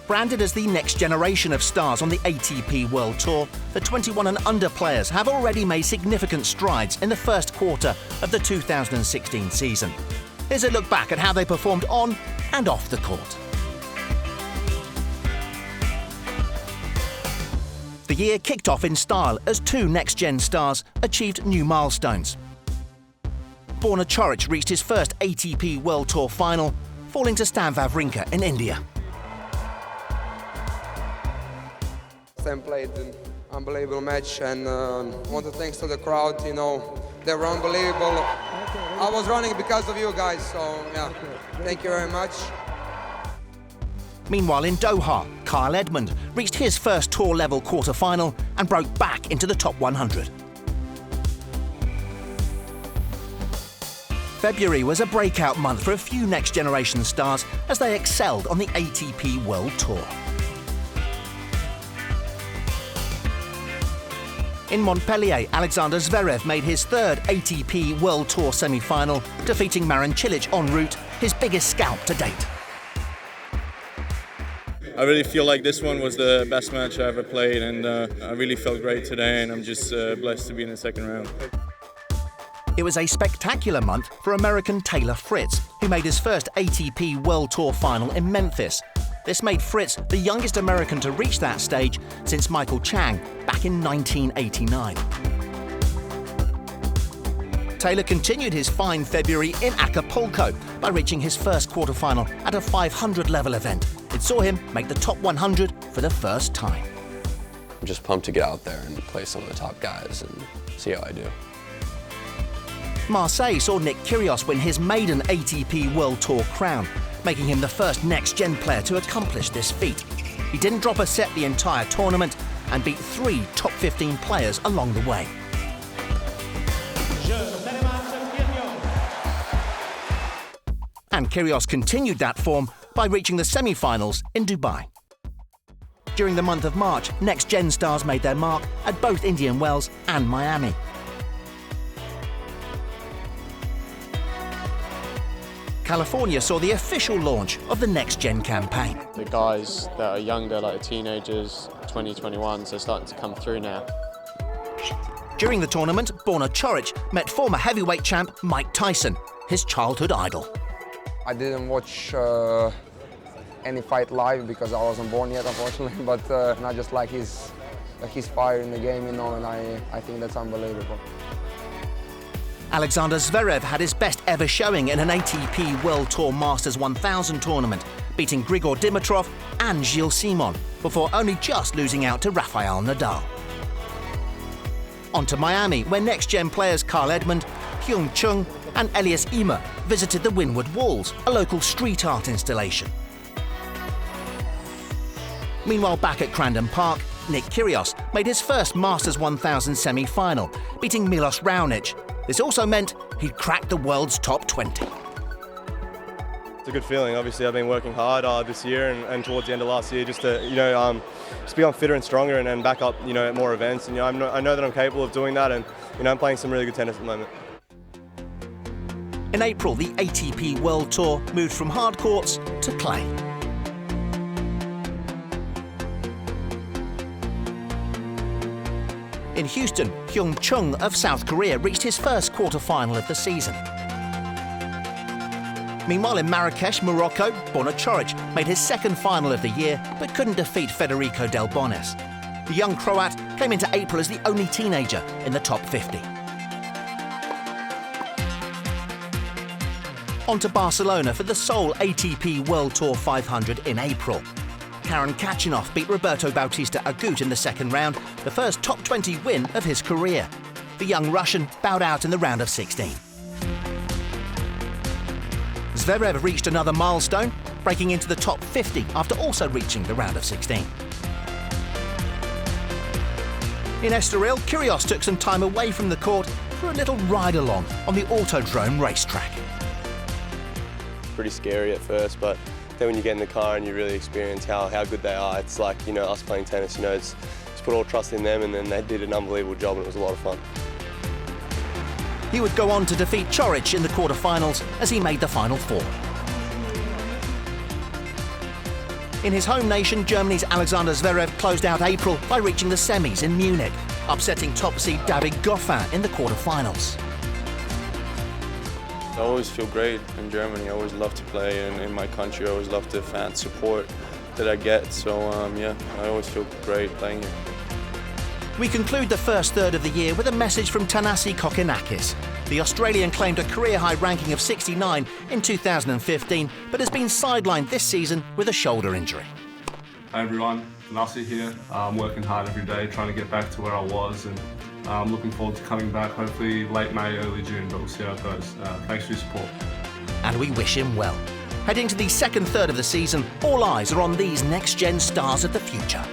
Branded as the next generation of stars on the ATP World Tour, the 21 and under players have already made significant strides in the first quarter of the 2016 season. Here's a look back at how they performed on and off the court. The year kicked off in style as two next-gen stars achieved new milestones. Borna Coric reached his first ATP World Tour final, falling to Stan Wawrinka in India. Stan played an unbelievable match, and want to thanks to the crowd. You know, they were unbelievable. I was running because of you guys, so yeah, thank you very much. Meanwhile, in Doha, Edmund reached his first tour-level quarter-final and broke back into the top 100. February was a breakout month for a few next-generation stars as they excelled on the ATP World Tour. In Montpellier, Alexander Zverev made his third ATP World Tour semi-final, defeating Marin Cilic en route, his biggest scalp to date. I really feel like this one was the best match I ever played, and I really felt great today, and I'm just blessed to be in the second round. It was a spectacular month for American Taylor Fritz, who made his first ATP World Tour final in Memphis. This made Fritz the youngest American to reach that stage since Michael Chung back in 1989. Taylor continued his fine February in Acapulco by reaching his first quarter-final at a 500-level event. It saw him make the top 100 for the first time. I'm just pumped to get out there and play some of the top guys and see how I do. Marseille saw Nick Kyrgios win his maiden ATP World Tour crown, making him the first next-gen player to accomplish this feat. He didn't drop a set the entire tournament and beat 3 top 15 players along the way. And Kyrgios continued that form by reaching the semi-finals in Dubai. During the month of March, next-gen stars made their mark at both Indian Wells and Miami. California saw the official launch of the Next Gen campaign. The guys that are younger, like the teenagers, 20, 21, so starting to come through now. During the tournament, Borna Coric met former heavyweight champ Mike Tyson, his childhood idol. I didn't watch any fight live because I wasn't born yet, unfortunately, but I just like his fire in the game, you know, and I think that's unbelievable. Alexander Zverev had his best ever showing in an ATP World Tour Masters 1000 tournament, beating Grigor Dimitrov and Gilles Simon, before only just losing out to Rafael Nadal. On to Miami, where next-gen players Edmund, Chung and Elias Ymer visited the Windward Walls, a local street art installation. Meanwhile, back at Crandon Park, Nick Kyrgios made his first Masters 1000 semi-final, beating Milos Raonic. This also meant he'd cracked the world's top 20. It's a good feeling. Obviously, I've been working hard this year and towards the end of last year just to, just become fitter and stronger and back up, at more events. And I know that I'm capable of doing that, and I'm playing some really good tennis at the moment. In April, the ATP World Tour moved from hard courts to clay. In Houston, Chung of South Korea reached his first quarter-final of the season. Meanwhile, in Marrakesh, Morocco, Borna Coric made his second final of the year, but couldn't defeat Federico Del Bonis. The young Croat came into April as the only teenager in the top 50. On to Barcelona for the sole ATP World Tour 500 in April. Khachanov beat Roberto Bautista Agut in the second round, the first top 20 win of his career. The young Russian bowed out in the round of 16. Zverev reached another milestone, breaking into the top 50 after also reaching the round of 16. In Estoril, Kyrgios took some time away from the court for a little ride-along on the Autodrome racetrack. Pretty scary at first, but then when you get in the car and you really experience how good they are, it's like, us playing tennis, it's put all trust in them, and then they did an unbelievable job and it was a lot of fun. He would go on to defeat Coric in the quarter-finals as he made the final four. In his home nation, Germany's Alexander Zverev closed out April by reaching the semis in Munich, upsetting top seed David Goffin in the quarter-finals. I always feel great in Germany. I always love to play in my country. I always love the fan support that I get. So yeah, I always feel great playing here. We conclude the first third of the year with a message from Thanasi Kokkinakis. The Australian claimed a career-high ranking of 69 in 2015, but has been sidelined this season with a shoulder injury. Hi everyone, Thanasi here. I'm working hard every day, trying to get back to where I was, and I'm looking forward to coming back hopefully late May, early June, but we'll see how it goes. Thanks for your support. And we wish him well. Heading to the second third of the season, all eyes are on these next-gen stars of the future.